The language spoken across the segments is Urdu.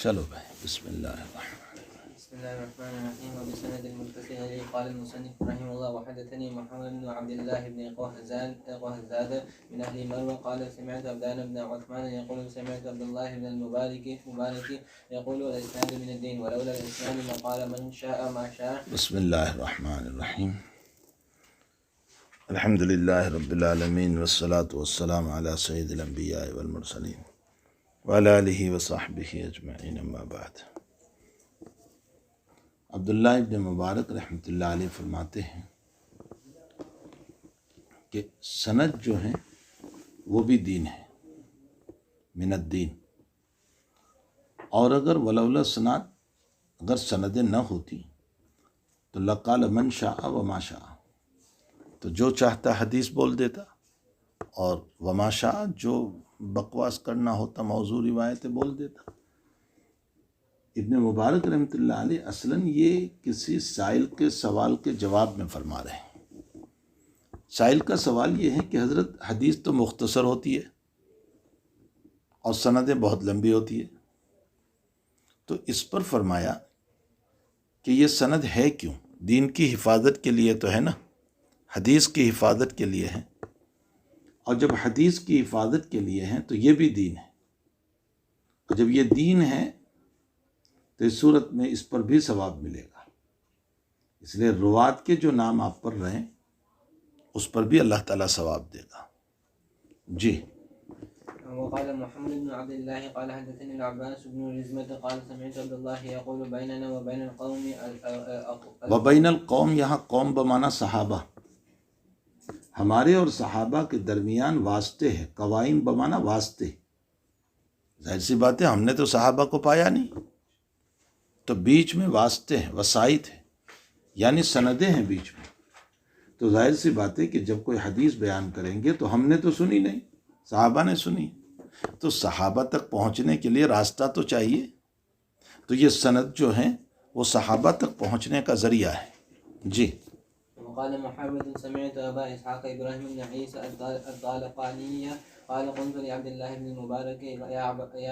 چلو بھائی، بسم اللہ الرحمن بسم الله الرحمن الرحيم. وبسند المتصل إليه قال المصنف رحمه الله: وحدثني محمد بن عبد الله بن قهزاد من أهل مروة قال سمعت عبدان بن عثمان يقول سمعت عبد الله بن المبارك يقول الإسناد من الدين ولولا الإسناد لقال من شاء ما شاء. بسم اللہ الرحمن الرحیم. الحمد للہ رب العالمین والصلاة والسلام علی سید الانبیاء والمرسلین وعلی آلہ وصحبہ اجمعین، اما بعد. عبداللہ ابن مبارک رحمۃ اللہ علیہ فرماتے ہیں کہ سند جو ہیں وہ بھی دین ہے، من الدین. اور اگر ولولا سند، اگر سندیں نہ ہوتی تو لقال من شاء وما شاء، تو جو چاہتا حدیث بول دیتا، اور وما شاء جو بکواس کرنا ہوتا موضوع روایتیں بول دیتا. ابن مبارک رحمۃ اللہ علیہ اصلاً یہ کسی سائل کے سوال کے جواب میں فرما رہے ہیں. سائل کا سوال یہ ہے کہ حضرت حدیث تو مختصر ہوتی ہے اور سندیں بہت لمبی ہوتی ہے، تو اس پر فرمایا کہ یہ سند ہے کیوں؟ دین کی حفاظت کے لیے تو ہے نا، حدیث کی حفاظت کے لیے ہے، اور جب حدیث کی حفاظت کے لیے ہیں تو یہ بھی دین ہے. اور جب یہ دین ہے تو اس صورت میں اس پر بھی ثواب ملے گا. اس لیے روات کے جو نام آپ پڑھ رہے ہیں اس پر بھی اللہ تعالیٰ ثواب دے گا. جی. وقال محمد بن عبد الله قال حدثني العباس بن رزمة قال سمعت عبد الله يقول بيننا وبين القوم وبین القوم، یہاں قوم بمانا صحابہ، ہمارے اور صحابہ کے درمیان واسطے ہے. قوائم بمانا واسطے. ظاہر سی بات ہے، ہم نے تو صحابہ کو پایا نہیں، تو بیچ میں واسطے ہیں، وسائط ہیں، یعنی سندیں ہیں بیچ میں. تو ظاہر سی بات ہے کہ جب کوئی حدیث بیان کریں گے تو ہم نے تو سنی نہیں، صحابہ نے سنی، تو صحابہ تک پہنچنے کے لیے راستہ تو چاہیے. تو یہ سند جو ہیں وہ صحابہ تک پہنچنے کا ذریعہ ہے. جی. وقال محمد سمعت أبا إسحاق إبراهيم بن عيسى الطالقاني قال قلت لعبد الله بن المبارك يا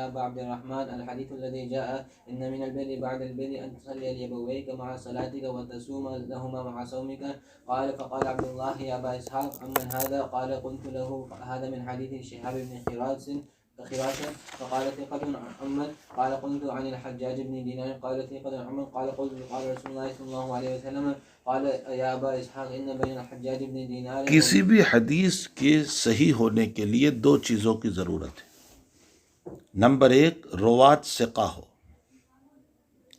أبا عبد الرحمن الحديث الذي جاء إن من البر بعد البر أن تصلي لأبويك مع صلاتك وتصوم لهما مع صومك. قال فقال عبد الله يا أبا إسحاق عمن هذا؟ قال قلت له هذا من حديث شهاب بن خراسة. فقال ثقة عمن؟ قال قلت عن الحجاج بن دينار. قال ثقة عمن؟ قال قلت قال رسول الله صلى الله عليه وسلم. قال يا أبا إسحاق إن بين الحجاج بن دينار. کسی بھی حدیث کے صحیح ہونے کے لیے دو چیزوں کی ضرورت ہے. نمبر ایک، روات ثقہ ہو.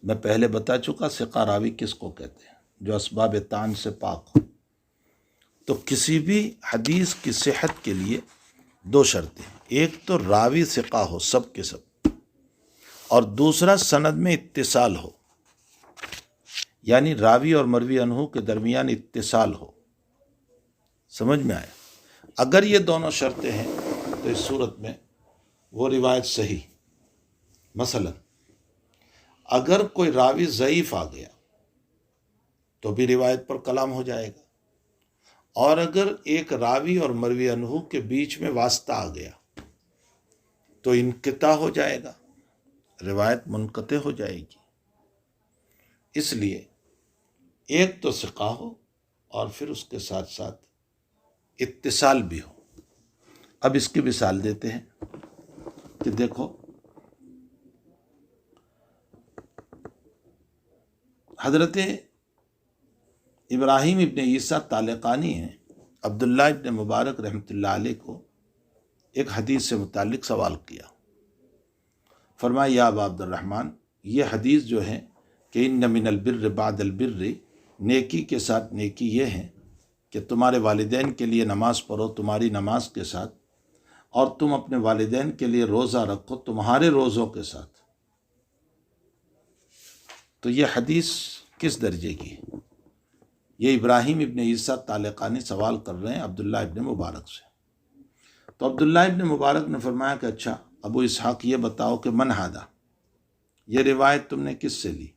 میں پہلے بتا چکا ثقہ راوی کس کو کہتے ہیں، جو اسباب طعن سے پاک ہو. تو کسی بھی حدیث کی صحت کے لیے دو شرطیں، ایک تو راوی ثقہ ہو سب کے سب، اور دوسرا سند میں اتصال ہو، یعنی راوی اور مروی عنہ کے درمیان اتصال ہو. سمجھ میں آیا؟ اگر یہ دونوں شرطیں ہیں تو اس صورت میں وہ روایت صحیح. مثلا اگر کوئی راوی ضعیف آ گیا تو بھی روایت پر کلام ہو جائے گا، اور اگر ایک راوی اور مروی عنہ کے بیچ میں واسطہ آ گیا تو انقطاع ہو جائے گا، روایت منقطع ہو جائے گی. اس لیے ایک تو ثقہ ہو اور پھر اس کے ساتھ ساتھ اتصال بھی ہو. اب اس کی مثال دیتے ہیں کہ دیکھو، حضرت ابراہیم ابن عیسیٰ طالقانی ہیں، عبداللہ ابن مبارک رحمۃ اللہ علیہ کو ایک حدیث سے متعلق سوال کیا. فرمایا یا ابا عبد الرحمن، یہ حدیث جو ہے کہ ان من البر بعد البر، نیکی کے ساتھ نیکی یہ ہے کہ تمہارے والدین کے لیے نماز پڑھو تمہاری نماز کے ساتھ، اور تم اپنے والدین کے لیے روزہ رکھو تمہارے روزوں کے ساتھ. تو یہ حدیث کس درجے کی ہے؟ یہ ابراہیم ابن عیسیٰ طالقانی سوال کر رہے ہیں عبداللہ ابن مبارک سے. تو عبداللہ ابن مبارک نے فرمایا کہ اچھا ابو اسحاق یہ بتاؤ کہ من ہادا، یہ روایت تم نے کس سے لی؟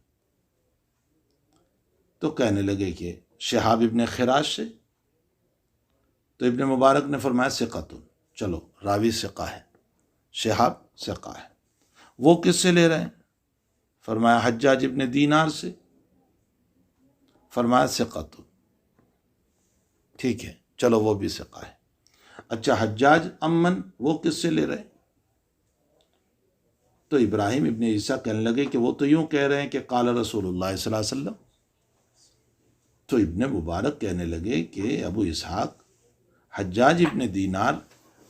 تو کہنے لگے کہ شہاب ابن خراش سے. تو ابن مبارک نے فرمایا ثقۃ، چلو راوی ثقہ ہے، شہاب ثقہ ہے. وہ کس سے لے رہے ہیں؟ فرمایا حجاج ابن دینار سے، فرمایا ثقۃ، ٹھیک ہے چلو وہ بھی ثقہ ہے۔ اچھا حجاج امن وہ کس سے لے رہے؟ تو ابراہیم ابن عیسیٰ کہنے لگے کہ وہ تو یوں کہہ رہے ہیں کہ قال رسول اللہ صلی اللہ علیہ وسلم۔ تو ابن مبارک کہنے لگے کہ ابو اسحاق، حجاج ابن دینار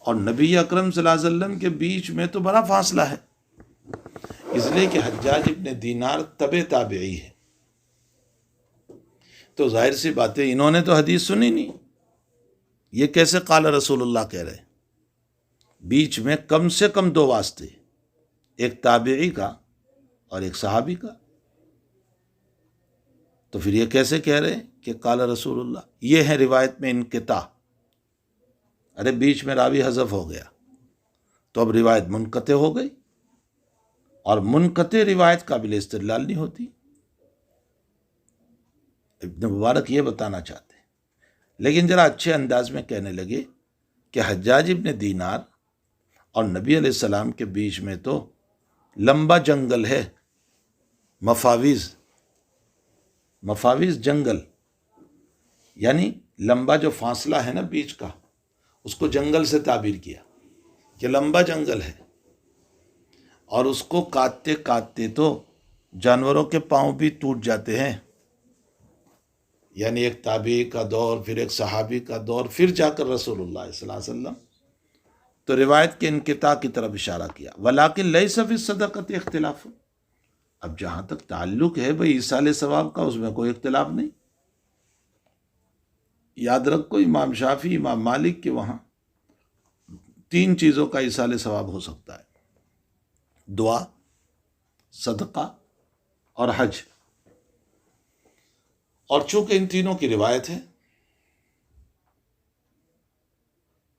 اور نبی اکرم صلی اللہ علیہ وسلم کے بیچ میں تو بڑا فاصلہ ہے، اس لیے کہ حجاج ابن دینار تبع تابعی ہے، تو ظاہر سی بات ہے انہوں نے تو حدیث سنی نہیں، یہ کیسے قال رسول اللہ کہہ رہے؟ بیچ میں کم سے کم دو واسطے، ایک تابعی کا اور ایک صحابی کا، تو پھر یہ کیسے کہہ رہے کہ قال رسول اللہ؟ یہ ہے روایت میں انقطاع، ارے بیچ میں راوی حذف ہو گیا تو اب روایت منقطع ہو گئی، اور منقطع روایت قابل استدلال نہیں ہوتی۔ ابن مبارک یہ بتانا چاہتے ہیں، لیکن ذرا اچھے انداز میں کہنے لگے کہ حجاج ابن دینار اور نبی علیہ السلام کے بیچ میں تو لمبا جنگل ہے، مفاویز جنگل، یعنی لمبا جو فاصلہ ہے نا بیچ کا، اس کو جنگل سے تعبیر کیا کہ لمبا جنگل ہے، اور اس کو کاٹتے کاٹتے تو جانوروں کے پاؤں بھی ٹوٹ جاتے ہیں، یعنی ایک تابعی کا دور، پھر ایک صحابی کا دور، پھر جا کر رسول اللہ صلی اللہ علیہ وسلم، تو روایت کے انقطاع کی طرف اشارہ کیا۔ ولیکن لیس فی الصدقۃ اختلاف، اب جہاں تک تعلق ہے بھئی ایصال ثواب کا، اس میں کوئی اختلاف نہیں۔ یاد رکھو امام شافعی، امام مالک کے وہاں 3 چیزوں کا ایصال ثواب ہو سکتا ہے: دعا، صدقہ اور حج، اور چونکہ ان تینوں کی روایت ہے،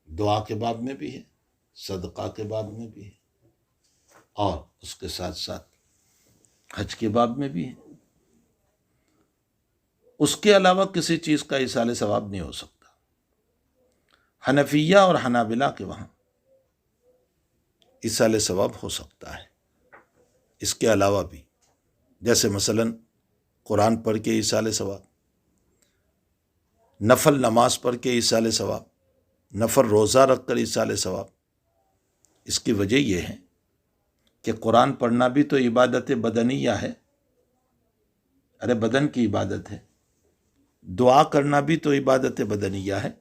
دعا کے باب میں بھی ہے، صدقہ کے باب میں بھی ہے، اور اس کے ساتھ ساتھ حج کے باب میں بھی ہے، اس کے علاوہ کسی چیز کا ایصال ثواب نہیں ہو سکتا۔ حنفیہ اور حنابلہ کے وہاں ایصال ثواب ہو سکتا ہے، اس کے علاوہ بھی، جیسے مثلا قرآن پڑھ کے ایصال ثواب، نفل نماز پڑھ کے ایصال ثواب، نفل روزہ رکھ کر ایصال ثواب۔ اس کی وجہ یہ ہے کہ قرآن پڑھنا بھی تو عبادت بدنیہ ہے، ارے بدن کی عبادت ہے، دعا کرنا بھی تو عبادت بدنیہ ہے،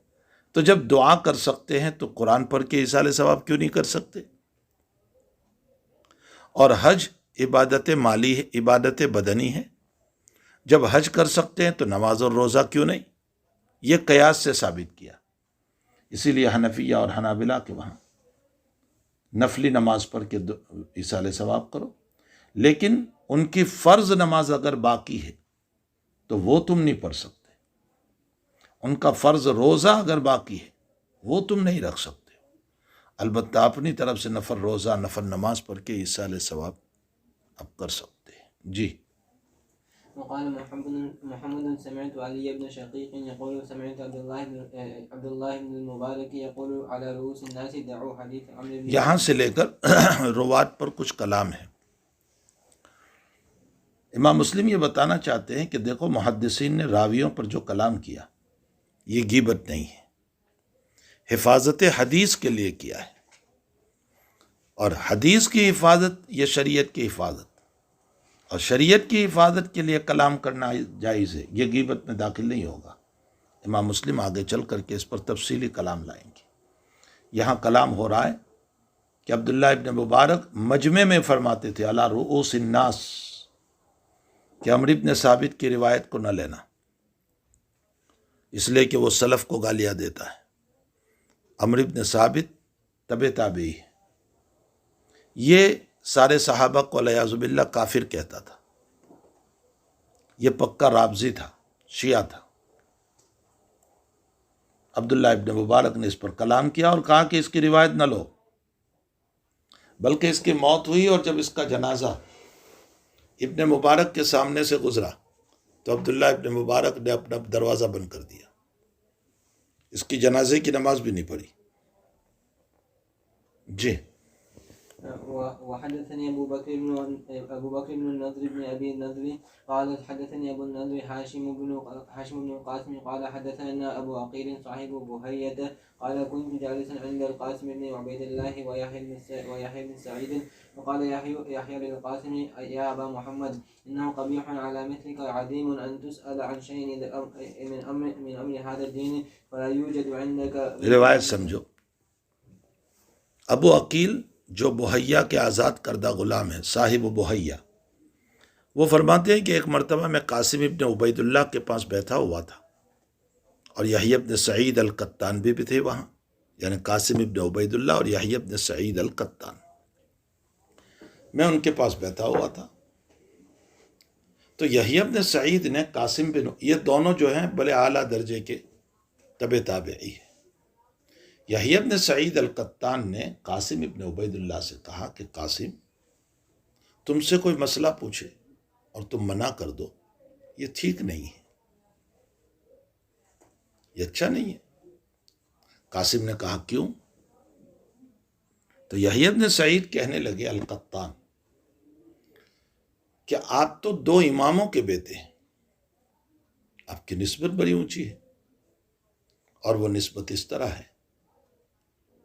تو جب دعا کر سکتے ہیں تو قرآن پڑھ کے ایصال ثواب کیوں نہیں کر سکتے؟ اور حج عبادت مالی ہے، عبادت بدنی ہے، جب حج کر سکتے ہیں تو نماز اور روزہ کیوں نہیں؟ یہ قیاس سے ثابت کیا۔ اسی لیے حنفیہ اور حنابلہ کے وہاں نفلی نماز پڑھ کے ایصال ثواب کرو، لیکن ان کی فرض نماز اگر باقی ہے تو وہ تم نہیں پڑھ سکتے، ان کا فرض روزہ اگر باقی ہے وہ تم نہیں رکھ سکتے، البتہ اپنی طرف سے نفل روزہ، نفل نماز پڑھ کے ایصال ثواب اب کر سکتے ہیں۔ جی وقال محمد سمعت علي بن شقيق يقول سمعت عبد الله بن المبارك يقول على رؤوس الناس دعوا حديث عمرو بن، یہاں سے لے کر روات پر کچھ کلام ہے۔ امام مسلم یہ بتانا چاہتے ہیں کہ دیکھو محدثین نے راویوں پر جو کلام کیا یہ غیبت نہیں ہے، حفاظت حدیث کے لیے کیا ہے، اور حدیث کی حفاظت یہ شریعت کی حفاظت، اور شریعت کی حفاظت کے لیے کلام کرنا جائز ہے، یہ غیبت میں داخل نہیں ہوگا۔ امام مسلم آگے چل کر کے اس پر تفصیلی کلام لائیں گے۔ یہاں کلام ہو رہا ہے کہ عبداللہ ابن مبارک مجمع میں فرماتے تھے علی رؤوس الناس، کہ عمرو بن ثابت کی روایت کو نہ لینا، اس لیے کہ وہ سلف کو گالیاں دیتا ہے۔ عمرو بن ثابت تبع تابعی ہے، یہ سارے صحابہ کو والعیاذ باللہ کافر کہتا تھا، یہ پکا رافضی تھا، شیعہ تھا۔ عبداللہ ابن مبارک نے اس پر کلام کیا اور کہا کہ اس کی روایت نہ لو، بلکہ اس کی موت ہوئی اور جب اس کا جنازہ ابن مبارک کے سامنے سے گزرا تو عبداللہ ابن مبارک نے اپنا دروازہ بند کر دیا، اس کی جنازے کی نماز بھی نہیں پڑھی۔ جی وحدثني أبو بكر بن النضر بن أبي النضر قال حدثني أبو النضر حاشم بن القاسم قال حدثنا أبو عقيل صاحب بهية قال كنت جالسا عند القاسم بن عبيد الله ويحيى بن سعيد فقال يحيى للقاسم يا أبا محمد إنه قبيح على مثلك عديم أن تسأل عن شيء من أمر هذا الدين فلا يوجد عندك. روایت سمجھو. ابو عقیل جو بحیہ کے آزاد کردہ غلام ہیں، صاحب بحیہ، وہ فرماتے ہیں کہ ایک مرتبہ میں قاسم ابن عبید اللہ کے پاس بیٹھا ہوا تھا اور یحییٰ ابن سعید القطان بھی تھے وہاں، یعنی قاسم ابن عبید اللہ اور یحییٰ ابن سعید القطان. میں ان کے پاس بیٹھا ہوا تھا تو یحییٰ ابن سعید نے قاسم بن، یہ دونوں جو ہیں بڑے اعلیٰ درجے کے تبع تابعی ہیں. یحییٰ ابن سعید القطان نے قاسم ابن عبید اللہ سے کہا کہ قاسم، تم سے کوئی مسئلہ پوچھے اور تم منع کر دو، یہ ٹھیک نہیں ہے، یہ اچھا نہیں ہے. قاسم نے کہا کیوں؟ تو یحییٰ ابن سعید کہنے لگے القطان کہ آپ تو دو اماموں کے بیٹے ہیں، آپ کی نسبت بڑی اونچی ہے، اور وہ نسبت اس طرح ہے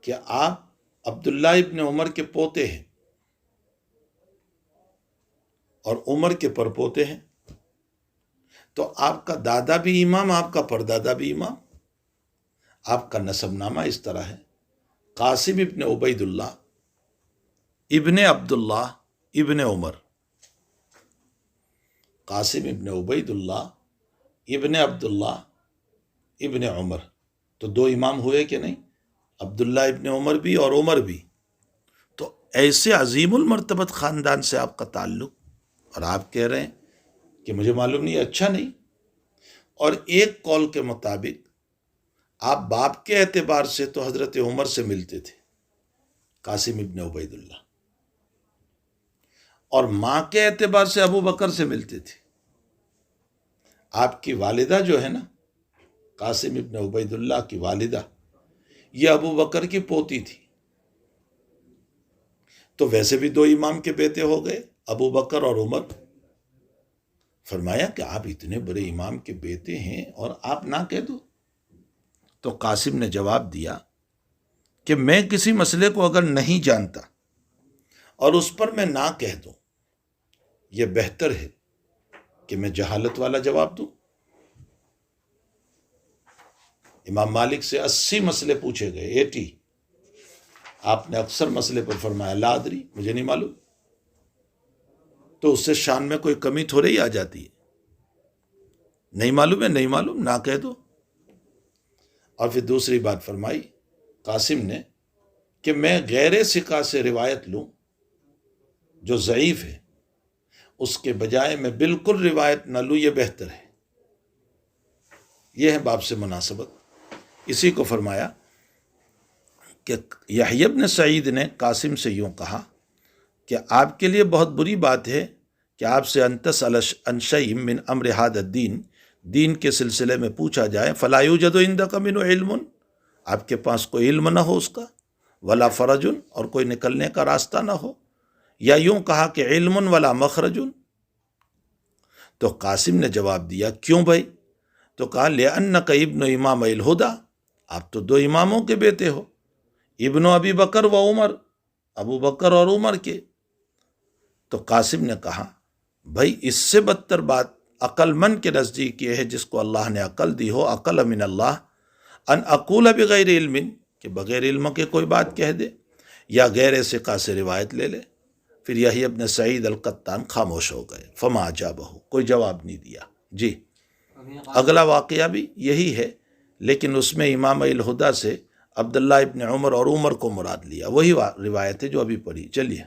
کہ آپ عبداللہ ابن عمر کے پوتے ہیں اور عمر کے پرپوتے ہیں، تو آپ کا دادا بھی امام، آپ کا پردادا بھی امام. آپ کا نسب نامہ اس طرح ہے، قاسم ابن عبید اللہ ابن عبداللہ ابن عمر، قاسم ابن عبید اللہ ابن عبداللہ ابن عمر. تو دو امام ہوئے کہ نہیں؟ عبداللہ ابن عمر بھی اور عمر بھی. تو ایسے عظیم المرتبت خاندان سے آپ کا تعلق، اور آپ کہہ رہے ہیں کہ مجھے معلوم نہیں، اچھا نہیں. اور ایک قول کے مطابق آپ باپ کے اعتبار سے تو حضرت عمر سے ملتے تھے، قاسم ابن عبید اللہ، اور ماں کے اعتبار سے ابو بکر سے ملتے تھے. آپ کی والدہ جو ہے نا، قاسم ابن عبید اللہ کی والدہ، یہ ابو بکر کی پوتی تھی. تو ویسے بھی دو امام کے بیٹے ہو گئے، ابو بکر اور عمر. فرمایا کہ آپ اتنے بڑے امام کے بیٹے ہیں اور آپ نہ کہہ دو. تو قاسم نے جواب دیا کہ میں کسی مسئلے کو اگر نہیں جانتا اور اس پر میں نہ کہہ دوں، یہ بہتر ہے کہ میں جہالت والا جواب دوں. امام مالک سے 80 مسئلے پوچھے گئے، 80. آپ نے اکثر مسئلے پر فرمایا لا ادری، مجھے نہیں معلوم. تو اس سے شان میں کوئی کمی تھوڑے ہی آ جاتی ہے. نہیں معلوم ہے، نہیں معلوم، نہ کہہ دو. اور پھر دوسری بات فرمائی قاسم نے کہ میں غیر ثقہ سے روایت لوں جو ضعیف ہے، اس کے بجائے میں بالکل روایت نہ لوں، یہ بہتر ہے. یہ ہے باب سے مناسبت. اسی کو فرمایا کہ یحییٰ ابن سعید نے قاسم سے یوں کہا کہ آپ کے لیے بہت بری بات ہے کہ آپ سے انتسأل عن شیء من امر ھذا الدین، دین کے سلسلے میں پوچھا جائے، فلا یوجد عندک منہ علم، آپ کے پاس کوئی علم نہ ہو اس کا، ولا فرج، اور کوئی نکلنے کا راستہ نہ ہو، یا یوں کہا کہ علم ولا مخرج. تو قاسم نے جواب دیا کیوں بھائی؟ تو کہا لأنک ابن امام الہدی، آپ تو دو اماموں کے بیٹے ہو، ابن ابی بکر و عمر، ابو بکر اور عمر کے. تو قاسم نے کہا بھائی اس سے بدتر بات عقل مند کے نزدیک یہ ہے، جس کو اللہ نے عقل دی ہو، عقل من اللہ، ان اقول بغیر علم، کہ بغیر علم کے کوئی بات کہہ دے یا غیر ثقہ سے روایت لے لے. پھر یحییٰ ابن سعید القطان خاموش ہو گئے، فما اجابہ، کوئی جواب نہیں دیا. جی اگلا واقعہ بھی یہی ہے، لیکن اس میں امام الہدی سے عبداللہ ابن عمر اور عمر کو مراد لیا، وہی روایت ہے جو ابھی پڑھی. چلیے.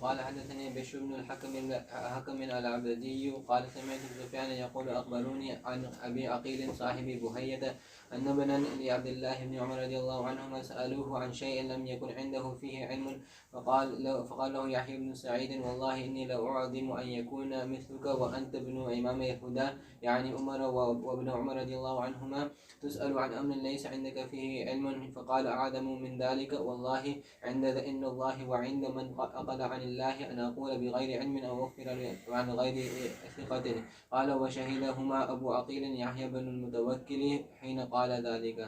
قال حدثني بشر بن الحكم العبدي قال سمعت سفيان يقول أخبروني عن أبي عقيل صاحب بهية أن ابنا لعبد الله بن عمر رضي الله عنهما سألوه عن شيء لم يكن عنده فيه علم فقال له يحيى بن سعيد والله إني لأعظم أن يكون مثلك وأنت ابن إمام يهودا يعني عمر وابن عمر رضي الله عنهما تسأل عن أمر ليس عندك فيه علم. فقال أعظم من ذلك والله عند إن الله وعند من أقل عن الله أن أقول بغير علم أو أخبر عن غير ثقة. قال وشهدهما أبو عقيل يحيى بن المتوكل حين قال ذلك.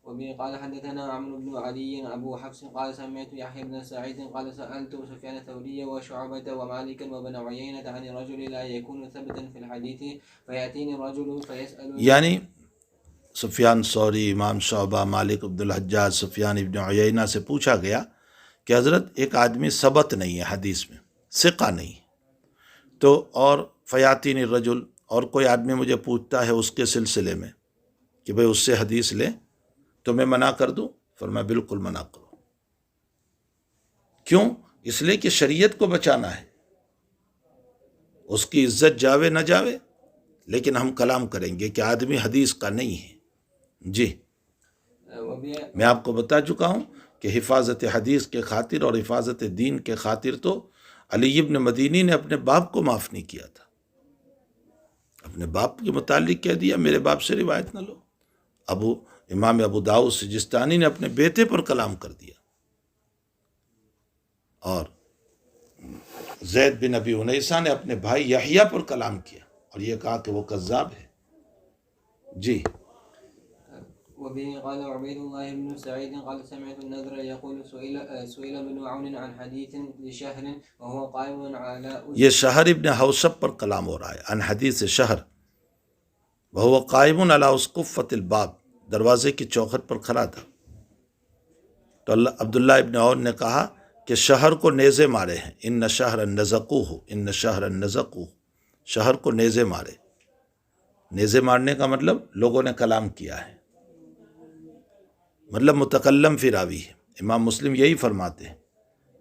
وبه قال حدثنا عمرو بن علي أبو حفص قال سمعت يحيى بن سعيد قال سألت سفيان الثوري وشعبة ومالكا وابن عيينة عن الرجل لا يكون ثبتا في الحديث فيأتيني الرجل فيسأل. یعنی سفیان ثوری، امام شعبہ، مالک عبد الحجاج، سفیان ابن عیینہ سے پوچھا گیا کہ حضرت ایک آدمی ثبت نہیں ہے حدیث میں، ثقہ نہیں، تو اور فیاتین الرجل، اور کوئی آدمی مجھے پوچھتا ہے اس کے سلسلے میں کہ بھئی اس سے حدیث لے تو میں منع کر دوں؟ فرمایا بالکل منع کرو. کیوں؟ اس لیے کہ شریعت کو بچانا ہے، اس کی عزت جاوے نہ جاوے، لیکن ہم کلام کریں گے کہ آدمی حدیث کا نہیں ہے. جی میں آپ کو بتا چکا ہوں کہ حفاظت حدیث کے خاطر اور حفاظت دین کے خاطر تو علی ابن مدینی نے اپنے باپ کو معاف نہیں کیا تھا، اپنے باپ کے متعلق کہہ دیا میرے باپ سے روایت نہ لو. امام ابو داؤد سجستانی نے اپنے بیٹے پر کلام کر دیا، اور زید بن ابی انیسہ نے اپنے بھائی یحییٰ پر کلام کیا اور یہ کہا کہ وہ کذاب ہے. جی وبه قال عبيد الله بن سعيد قال سمعت النذر يقول سئل ابن عون عن حديث لشهر وهو قائم على یہ شہر ابن حوشب پر کلام ہو رہا ہے، عن حدیث شہر وهو قائم على اسقفۃ الباب، دروازے کی چوکھٹ پر کھڑا تھا. تو عبداللہ ابن عون نے کہا کہ شہر کو نیزے مارے ہیں، ان شہر نزقوہ، ان شہر نزقوہ، شہر کو نیزے مارے. نیزے مارنے کا مطلب لوگوں نے کلام کیا ہے، مطلب متکلم فی راوی ہے. امام مسلم یہی فرماتے ہیں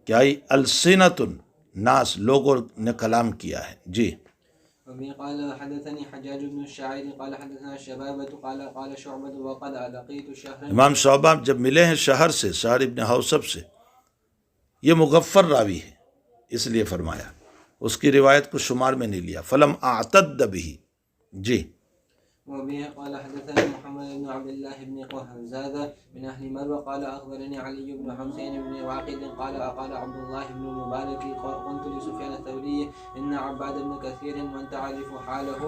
کہ آئی السنۃ الناس، لوگوں نے کلام کیا ہے. جی وبه قال حدثني حجاج بن الشاعر قال حدثنا شبابة قال شعبة وقد لقيت شهرا. امام شعبہ جب ملے ہیں شہر سے، شہر ابن حوشب سے، یہ مغفر راوی ہے اس لیے فرمایا، اس کی روایت کو شمار میں نہیں لیا. فلم اعتد به. جی وبه قال حدثنا محمد بن عبد الله بن قهزاد من أهل مروة قال أخبرني علي بن حسين بن واقد قال عبد الله بن المبارك قلت لسفيان الثوري إن عباد بن كثير من تعرف حاله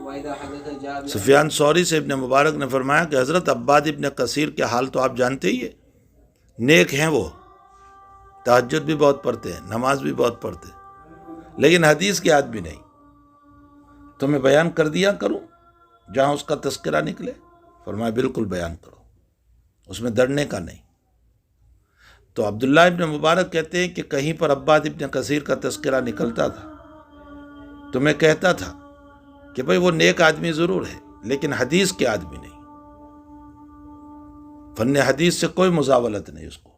وإذا حدث جاء. سفیان ثوری سے ابن مبارک نے فرمایا کہ حضرت عباد ابن کثیر کے حال تو آپ جانتے ہی ہیں، نیک ہیں، وہ تہجد بھی بہت پڑھتے ہیں، نماز بھی بہت پڑھتے ہیں، لیکن حدیث کے آدمی نہیں. تو میں بیان کر دیا کروں جہاں اس کا تذکرہ نکلے؟ فرمایا بالکل بیان کرو، اس میں ڈرنے کا نہیں. تو عبداللہ ابن مبارک کہتے ہیں کہ کہیں پر عباد ابن کثیر کا تذکرہ نکلتا تھا تو میں کہتا تھا کہ بھئی وہ نیک آدمی ضرور ہے لیکن حدیث کے آدمی نہیں، فن حدیث سے کوئی مزاولت نہیں اس کو،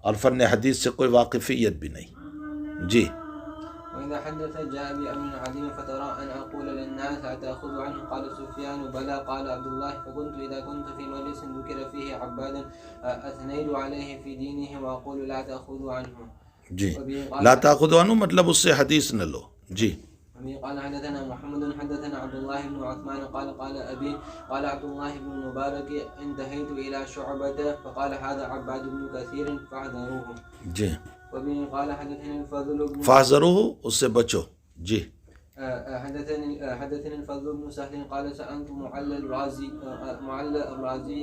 اور فن حدیث سے کوئی واقفیت بھی نہیں. جی وإذا حدث جاء بأمر عظيم فترى أن أقول للناس أتأخذ عنه. قال سفيان بلى. قال عبد الله فكنت إذا كنت في مجلس ذكر فيه عباد أثنيت عليه في دينه وأقول لا تأخذوا عنه. جی لا تأخذوا عنه مطلب اس سے حدیث نہ لو. جی قال حدثنا محمد حدثنا عبد الله بن عثمان قال أبي قال عبد الله بن المبارك انتهيت إلى شعبة فقال هذا عباد بن كثير فاحذروه. جی وبه قال حدثنا الفضل بن فاحذروه، اس سے بچو. جی حدثنا الفضل بن سهل قال سألت معل الرازي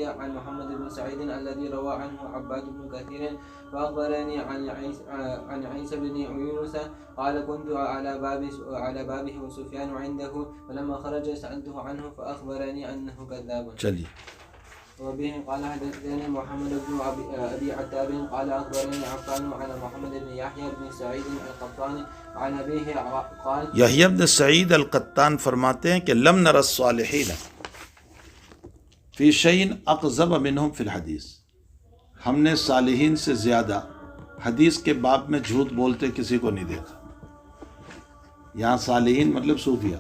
عن محمد بن سعيد الذي روى عنه عباد بن كثير فأخبرني عن عيسى بن يونس قال كنت على بابه وسفيان عنده فلما خرج سألته عنه فأخبرني أنه كذاب. چلیے. وبه قال حدثني محمد بن أبي عتاب قال أخبرني عفان على محمد بن يحيى بن سعيد القطان عن أبيه قال. یحییٰ بن سعید القطان فرماتے ہیں کہ لم نر الصالحین فی شیء اقذب منہم فی الحدیث، ہم نے صالحین سے زیادہ حدیث کے باب میں جھوٹ بولتے کسی کو نہیں دیکھا. یہاں صالحین مطلب صوفیہ.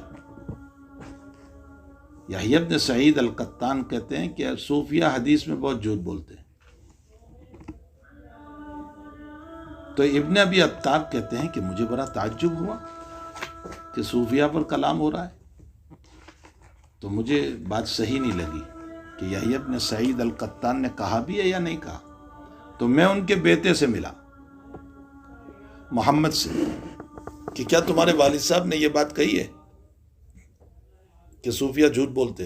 یحییٰ بن سعید القطان کہتے ہیں کہ صوفیہ حدیث میں بہت جھوٹ بولتے ہیں. تو ابن ابی عتاب کہتے ہیں کہ مجھے بڑا تعجب ہوا کہ صوفیہ پر کلام ہو رہا ہے. تو مجھے بات صحیح نہیں لگی کہ یحییٰ بن سعید القطان نے کہا بھی ہے یا نہیں کہا. تو میں ان کے بیٹے سے ملا، محمد سے، کہ کیا تمہارے والد صاحب نے یہ بات کہی ہے کہ صوفیہ جھوٹ بولتے؟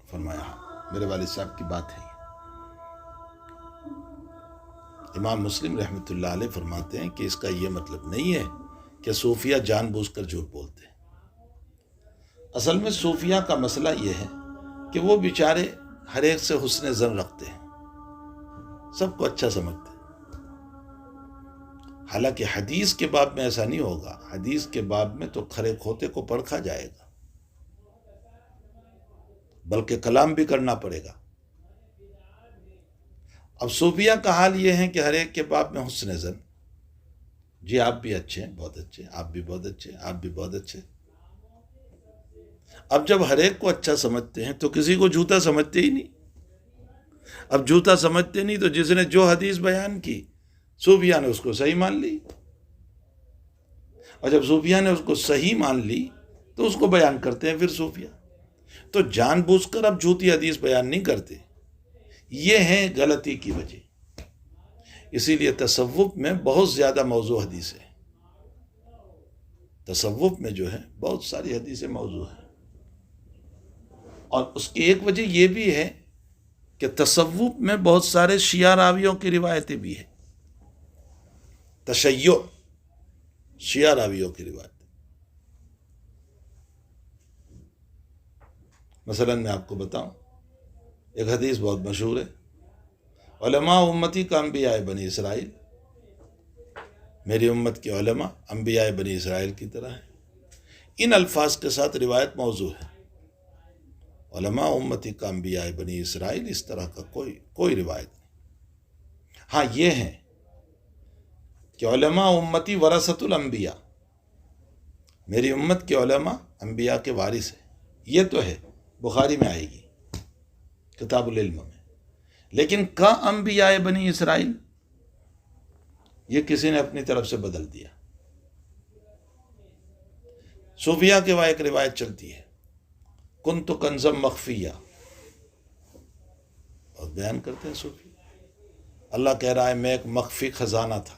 فرمایا ہاں، میرے والد صاحب کی بات ہے. امام مسلم رحمۃ اللہ علیہ فرماتے ہیں کہ اس کا یہ مطلب نہیں ہے کہ صوفیہ جان بوجھ کر جھوٹ بولتے ہیں. اصل میں صوفیہ کا مسئلہ یہ ہے کہ وہ بیچارے ہر ایک سے حسن ظن رکھتے ہیں، سب کو اچھا سمجھتے ہیں. حالانکہ حدیث کے باب میں ایسا نہیں ہوگا. حدیث کے باب میں تو کھرے کھوتے کو پرکھا جائے گا، بلکہ کلام بھی کرنا پڑے گا. اب صوفیہ کا حال یہ ہے کہ ہر ایک کے باب میں حسن ظن، جی آپ بھی اچھے ہیں، بہت اچھے، آپ بھی بہت اچھے، آپ بھی بہت اچھے. اب جب ہر ایک کو اچھا سمجھتے ہیں تو کسی کو جھوٹا سمجھتے ہی نہیں. اب جھوٹا سمجھتے نہیں تو جس نے جو حدیث بیان کی صوفیہ نے اس کو صحیح مان لی، اور جب صوفیہ نے اس کو صحیح مان لی تو اس کو بیان کرتے ہیں پھر صوفیہ. تو جان بوجھ کر اب جھوٹی حدیث بیان نہیں کرتے. یہ ہے غلطی کی وجہ. اسی لیے تصوف میں بہت زیادہ موضوع حدیث ہے. تصوف میں جو ہے بہت ساری حدیثیں موضوع ہیں. اور اس کی ایک وجہ یہ بھی ہے کہ تصوف میں بہت سارے شیعہ راویوں کی روایتیں بھی ہیں. تشیع، شیعہ راویوں کی روایتیں. مثلا میں آپ کو بتاؤں، ایک حدیث بہت مشہور ہے، علماء امتی کا انبیاء بنی اسرائیل. میری امت کے علماء انبیاء بنی اسرائیل کی طرح ہیں. ان الفاظ کے ساتھ روایت موضوع ہے. علماء امتی کا انبیاء بنی اسرائیل، اس طرح کا کوئی روایت نہیں. ہاں یہ ہے کہ علماء امتی ورثۃ الانبیاء، میری امت کے علماء انبیاء کے وارث ہیں. یہ تو ہے، بخاری میں آئے گی کتاب العلم میں. لیکن کا انبیاء بنی اسرائیل، یہ کسی نے اپنی طرف سے بدل دیا. صوفیہ کے وہاں ایک روایت چلتی ہے، کنت کنزم مخفیہ، اور بیان کرتے ہیں صوفی، اللہ کہہ رہا ہے میں ایک مخفی خزانہ تھا،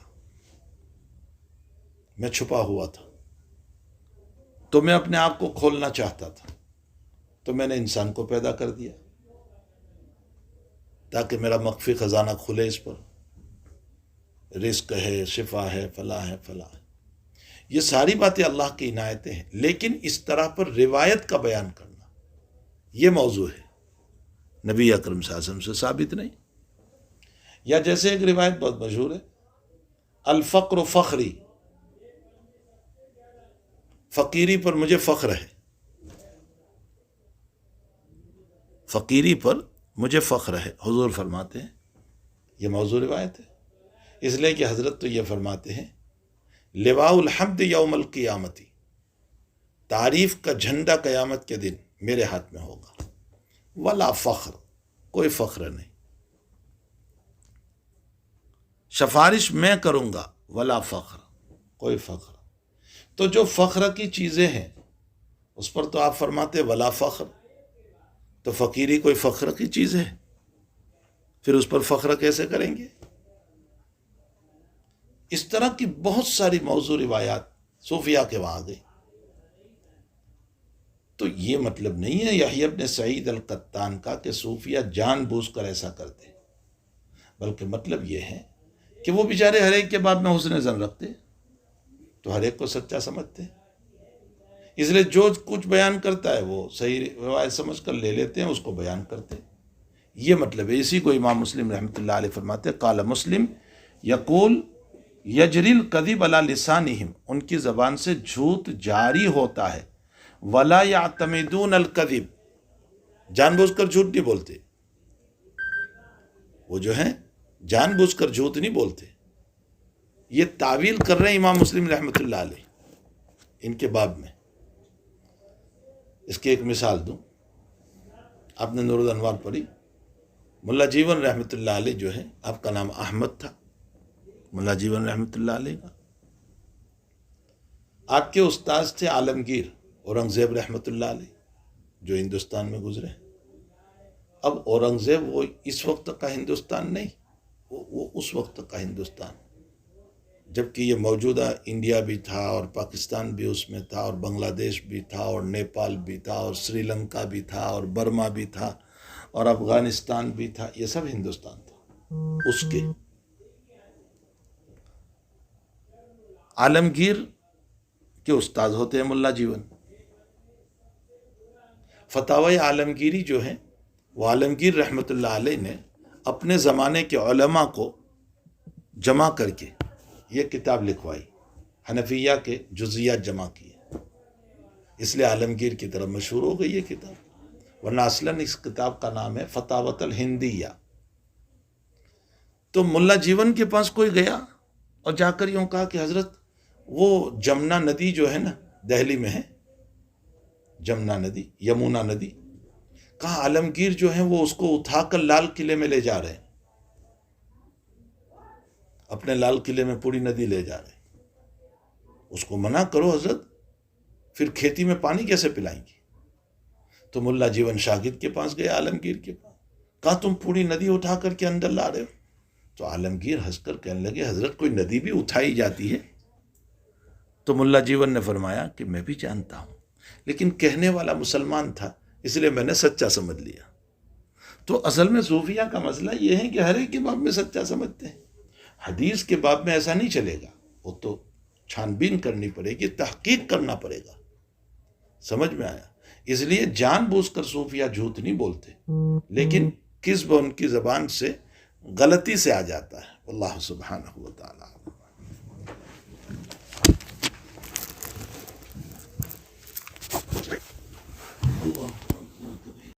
میں چھپا ہوا تھا، تو میں اپنے آپ کو کھولنا چاہتا تھا، تو میں نے انسان کو پیدا کر دیا تاکہ میرا مخفی خزانہ کھلے. اس پر رزق ہے، شفا ہے، فلاں ہے، فلاں ہے. یہ ساری باتیں اللہ کی عنایتیں ہیں، لیکن اس طرح پر روایت کا بیان کرنا یہ موضوع ہے، نبی اکرم صلی اللہ علیہ وسلم سے ثابت نہیں. یا جیسے ایک روایت بہت مشہور ہے، الفقر فخری، فقیری پر مجھے فخر ہے، فقیری پر مجھے فخر ہے. حضور فرماتے ہیں یہ موضوع روایت ہے، اس لیے کہ حضرت تو یہ فرماتے ہیں لواء الحمد یوم القیامتی، تعریف کا جھنڈا قیامت کے دن میرے ہاتھ میں ہوگا. ولا فخر، کوئی فخر نہیں. سفارش میں کروں گا، ولا فخر، کوئی فخر. تو جو فخر کی چیزیں ہیں اس پر تو آپ فرماتے ولا فخر. تو فقیری کوئی فخر کی چیز ہے، پھر اس پر فخر کیسے کریں گے؟ اس طرح کی بہت ساری موضوع روایات صوفیہ کے وہاں گئی. تو یہ مطلب نہیں ہے یحییٰ بن سعید القطان کا کہ صوفیہ جان بوجھ کر ایسا کرتے، بلکہ مطلب یہ ہے کہ وہ بیچارے ہر ایک کے باب میں حسن ظن رکھتے، تو ہر ایک کو سچا سمجھتے. اس لیے جو کچھ بیان کرتا ہے وہ صحیح روایت سمجھ کر لے لیتے ہیں، اس کو بیان کرتے. یہ مطلب ہے. اسی کو امام مسلم رحمۃ اللہ علیہ فرماتے، قال مسلم یقول یجری الکذب علی لسانہم، ان کی زبان سے جھوٹ جاری ہوتا ہے. ولا یعتمدون الکذب، جان بوجھ کر جھوٹ نہیں بولتے. وہ جو ہیں جان بوجھ کر جھوٹ نہیں بولتے، یہ تعویل کر رہے ہیں امام مسلم رحمۃ اللہ علیہ ان کے باب میں. اس کی ایک مثال دوں. آپ نے نور الانوار پڑھی. ملا جیون رحمۃ اللہ علیہ جو ہے، آپ کا نام احمد تھا، ملا جیون رحمۃ اللہ علیہ کا. آپ کے استاذ تھے عالمگیر اورنگزیب رحمۃ اللہ علیہ، جو ہندوستان میں گزرے. اب اورنگزیب وہ اس وقت کا ہندوستان نہیں، وہ اس وقت کا ہندوستان، جبکہ یہ موجودہ انڈیا بھی تھا اور پاکستان بھی اس میں تھا اور بنگلہ دیش بھی تھا اور نیپال بھی تھا اور سری لنکا بھی تھا اور برما بھی تھا اور افغانستان بھی تھا. یہ سب ہندوستان تھا اس کے. عالمگیر کے استاد ہوتے ہیں ملا جیون. فتاوی عالمگیری جو ہے وہ عالمگیر رحمۃ اللہ علیہ نے اپنے زمانے کے علماء کو جمع کر کے یہ کتاب لکھوائی. حنفیہ کے جزیات جمع کیے، اس لیے عالمگیر کی طرف مشہور ہو گئی یہ کتاب. ورنہ اصلاً اس کتاب کا نام ہے فتاوت الہندیہ. تو ملا جیون کے پاس کوئی گیا اور جا کر یوں کہا کہ حضرت وہ جمنا ندی جو ہے نا دہلی میں ہے، جمنا ندی، یمونا ندی، کہا عالمگیر جو ہیں وہ اس کو اٹھا کر لال قلعے میں لے جا رہے ہیں، اپنے لال قلعے میں پوری ندی لے جا رہے ہیں. اس کو منع کرو حضرت، پھر کھیتی میں پانی کیسے پلائیں گی؟ تو ملا جیون شاگرد کے پاس گئے عالمگیر کے پاس، کہا تم پوری ندی اٹھا کر کے اندر لا رہے ہو. تو عالمگیر ہنس کر کہنے لگے حضرت کوئی ندی بھی اٹھائی جاتی ہے؟ تو ملا جیون نے فرمایا کہ میں بھی جانتا ہوں، لیکن کہنے والا مسلمان تھا اس لیے میں نے سچا سمجھ لیا. تو اصل میں صوفیہ کا مسئلہ یہ ہے کہ ہر ایک کے باب میں سچا سمجھتے ہیں. حدیث کے باب میں ایسا نہیں چلے گا، وہ تو چھان بین کرنی پڑے گی، تحقیق کرنا پڑے گا. سمجھ میں آیا؟ اس لیے جان بوجھ کر صوفیہ جھوٹ نہیں بولتے، لیکن کذب ان کی زبان سے غلطی سے آ جاتا ہے. واللہ سبحانہ و تعالی.